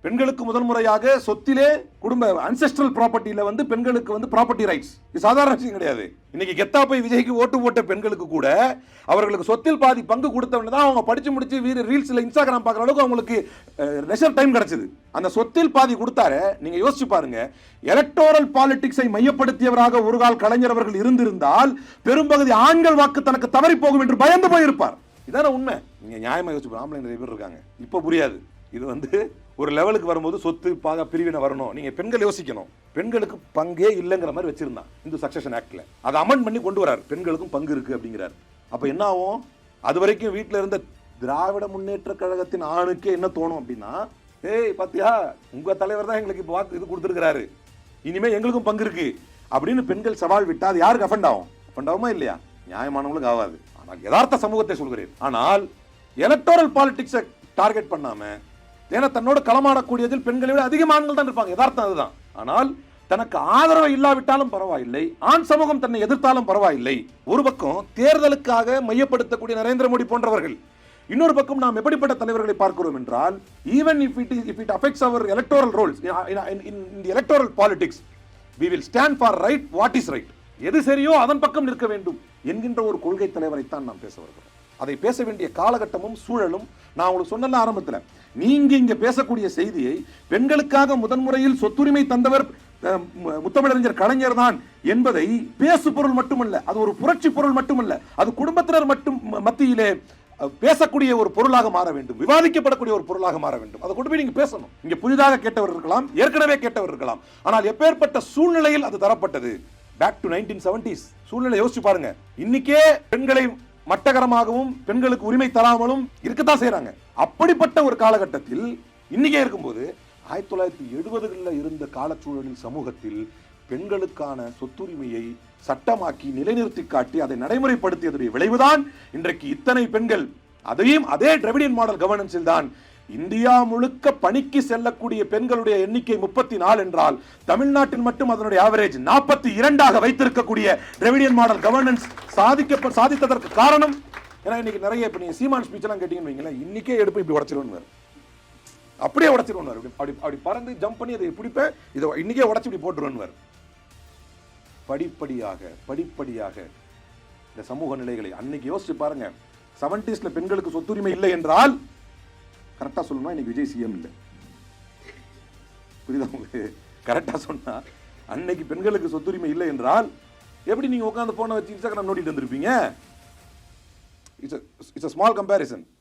பெண்களுக்கு முதல் முறையாக சொத்திலே குடும்ப அன்செஸ்ட்ரல் ப்ராப்பர்ட்டியில வந்து பெண்களுக்கு வந்து ப்ராப்பர்ட்டி ரைட்ஸ். இது சாதாரண விஷயம் கிடையாது. இன்னைக்கு கெத்தா போய் விஜய்க்கு ஓட்டு போட்ட பெண்களுக்கு கூட அவர்களுக்கு சொத்தில் பாதி பங்கு கொடுத்தவங்க தான் அவங்க படிச்சு முடிச்சு ரீல்ஸ்ல இன்ஸ்டாகிராம் பார்க்குற அளவுக்கு அவங்களுக்கு லெஷர் டைம் கிடைச்சது. அந்த சொத்தில் பாதி கொடுத்தாரு. நீங்க யோசிச்சு பாருங்க, எலக்டோரல் பாலிடிக்ஸை மையப்படுத்தியவராக ஒரு கால் கலைஞர் அவர்கள் இருந்திருந்தால் பெரும்பகுதி ஆண்கள் வாக்கு தனக்கு தவறி போகும் என்று பயந்து போயிருப்பார். இதான உண்மை. நீங்க நியாயமா யோசிச்சு, ஆம்பளை நிறைய பேர் இருக்காங்க, இப்ப புரியாது. இது வந்து ஒரு லெவலுக்கு வரும்போது சொத்து பாக பிரிவினை வரணும். நீங்க பெண்கள் யோசிக்கணும். பெண்களுக்கு பங்கே இல்லைங்கிற மாதிரி வச்சிருந்தான் இந்து சக்சஷன் ஆக்ட்ல. அதை அமெண்ட் பண்ணி கொண்டு வரார், பெண்களுக்கும் பங்கு இருக்கு அப்படிங்கிறார். அப்ப என்ன ஆகும்? அது வரைக்கும் வீட்டில் இருந்த திராவிட முன்னேற்ற கழகத்தின் ஆணுக்கே என்ன தோணும் அப்படின்னா, ஏய் பாத்தியா, உங்க தலைவர் தான் எங்களுக்கு இப்போ வாக்கு இது கொடுத்துருக்கிறாரு, இனிமே எங்களுக்கும் பங்கு இருக்கு அப்படின்னு பெண்கள் சவால் விட்டா அது யாருக்கு அஃபண்ட் ஆகும்? அஃபண்ட் ஆகுமா இல்லையா? நியாயமானவங்களுக்கு ஆகாது. ஆனால் யதார்த்த சமூகத்தை சொல்கிறேன். ஆனால் எலக்டோரல் பாலிடிக்ஸை டார்கெட் பண்ணாம, ஏன்னா தன்னோடு களமாடக்கூடியதில் பெண்களை விட அதிக ஆண்கள் தான் இருப்பாங்க, யதார்த்தம் அதுதான். ஆனால் தனக்கு ஆதரவு இல்லாவிட்டாலும் பரவாயில்லை, ஆண் சமூகம் தன்னை எதிர்த்தாலும் பரவாயில்லை. ஒரு பக்கம் தேர்தலுக்காக மையப்படுத்தக்கூடிய நரேந்திர மோடி போன்றவர்கள், இன்னொரு பக்கம் நாம் எப்படிப்பட்ட தலைவர்களை பார்க்கிறோம் என்றால், even if it affects our electoral rolls in the electoral politics, we will stand for right what is right. எது சரியோ அதன் பக்கம் நிற்க வேண்டும் என்கின்ற ஒரு கொள்கை தலைவரைத்தான் நாம் பேச வருகிறோம். அதை பேச வேண்டிய காலகட்டமும் சூழலும் நான் உங்களுக்கு சொன்ன ஆரம்பத்தில், நீங்க இங்க பேசக்கூடிய செய்தியை பெண்களுக்காக முதன்முறையில் சொத்துரிமை தந்தவர் முத்தமிழறிஞர் கலைஞர் தான் என்பதை பேசு பொருள் மட்டுமல்ல, அது ஒரு புரட்சி பொருள் மட்டுமல்ல, அது குடும்பத்தினர் மட்டும் மத்தியிலே பேசக்கூடிய ஒரு பொருளாக மாற வேண்டும், விவாதிக்கப்படக்கூடிய ஒரு பொருளாக மாற வேண்டும். அதை கொண்டு போய் நீங்க பேசணும். இங்க புதிதாக கேட்டவர் இருக்கலாம், ஏற்கனவே கேட்டவர் இருக்கலாம், ஆனால் எப்பேற்பட்ட சூழ்நிலையில் அது தரப்பட்டது. பேக் டு 1970s சூழ்நிலை யோசிச்சு பாருங்க. இன்னைக்கே பெண்களை மட்டகரமாகவும் பெண்களுக்கு உரிமை தராமலும் இருக்கத்தான் செய்யறாங்க. அப்படிப்பட்ட ஒரு காலகட்டத்தில் இன்னைக்கே இருக்கும்போது 1970களில் இருந்த காலச்சூழலில் சமூகத்தில் பெண்களுக்கான சொத்துரிமையை சட்டமாக்கி நிலைநிறுத்தி காட்டி அதை நடைமுறைப்படுத்தியதுடைய விளைவுதான் இன்றைக்கு இத்தனை பெண்கள், அதையும் அதே டிராவிடியன் மாடல் கவர்னன்ஸில் தான் இந்தியா முழுக்க பணிக்கு செல்லக்கூடிய பெண்களுடைய எண்ணிக்கை 34 என்றால் தமிழ்நாட்டில் மட்டும் அதனுடைய ஆவரேஜ் 42 வைத்திருக்கக்கூடிய டிராவிடியன் மாடல் கவர்னன்ஸ் சாதித்ததற்கு காரணம். ஏன்னா இன்னைக்கு நிறைய இப்ப நீங்க சீமான் ஸ்பீச் எல்லாம் கேட்டீங்கன்னு வைங்களேன், இன்னைக்கே எடுப்பு இப்படி உடைச்சிருவாரு, அப்படியே உடைச்சிருவாரு, அப்படி பறந்து ஜம்ப் பண்ணி அதை பிடிப்ப இதை இன்னைக்கே உடைச்சு இப்படி போட்டுருவார். படிப்படியாக இந்த சமூக நிலைகளை அன்னைக்கு யோசிச்சு பாருங்க. 70sல பெண்களுக்கு சொத்துரிமை இல்லை என்றால் கரெக்டா சொல்லணும், இன்னைக்கு விஜய் சிஎம் இல்லை. புரியுதா உங்களுக்கு? கரெக்டா சொன்னா அன்னைக்கு பெண்களுக்கு சொத்துரிமை இல்லை என்றால் எப்படி நீங்க உட்கார்ந்து போன வச்சு இன்ஸ்டாகிராம் நோண்டிட்டு வந்திருப்பீங்க? It's a small comparison.